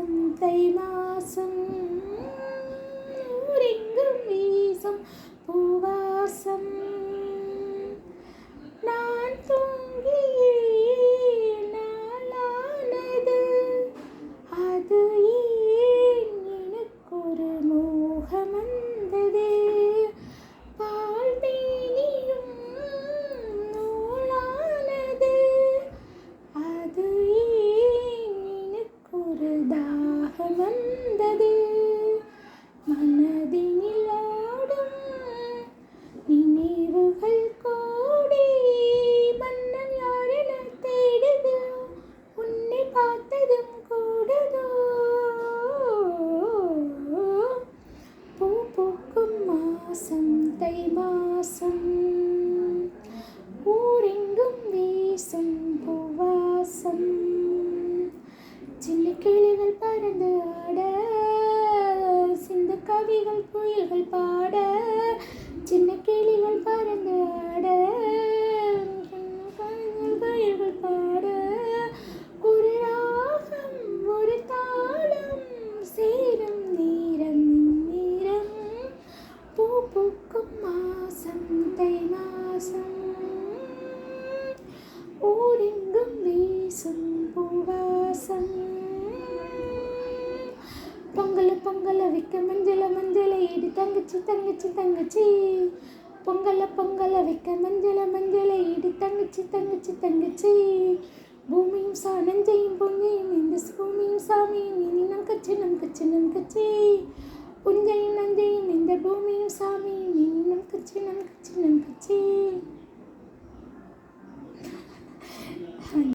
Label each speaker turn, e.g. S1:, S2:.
S1: மாசம் தை மாசம் ஊரெங்கும் வீசும் பூவாசம். நான் தூங்கியே நாளானது, அது ஏன் எனக்கொரு மோகம் வந்தது. பால் மேனியும் நூலானது, அது ஏன் எனக்கொரு தாகம் வந்தது. மனதினில் ஆடும் நினைவுகள் கோடி, மன்னன் யாரென தேடுதோ, உன்னை பார்த்ததும் கூடுதோ. பூ பூக்கும் மாசம் தை மாசம், ஊரெங்கும் வீசும் பூவாசம். சின்ன கிளிகள் பறந்து ஆட, சிந்த கவிகள் புயல்கள் பாட. சின்ன கிளிகள் பறந்து ஆட, புயல்கள் பாட. ஒரு ராகம் ஒரு தாளம் சேரும் நேரம் நேரம். பூ பூக்கும் மாசம் தை மாசம், ஊரெங்கும் வீசும் பூவாசம். பொங்கல வைக்க மஞ்சள மஞ்சள இடு தங்கச்சி தங்கச்சி தங்கச்சி. பொங்கல வைக்க மஞ்சள இடு தங்கச்சி தங்கச்சி தங்கச்சி. பூமியும் நஞ்சையும் பொங்கையும் இந்த பூமியும் சாமியும் இனி நம் கச்சி நம் கச்சி நம் கச்சி. புஞ்சையும் நஞ்சையும் இந்த பூமியும் சாமியும் இனி நம் கச்சி நம் கச்சி நம் கச்சி.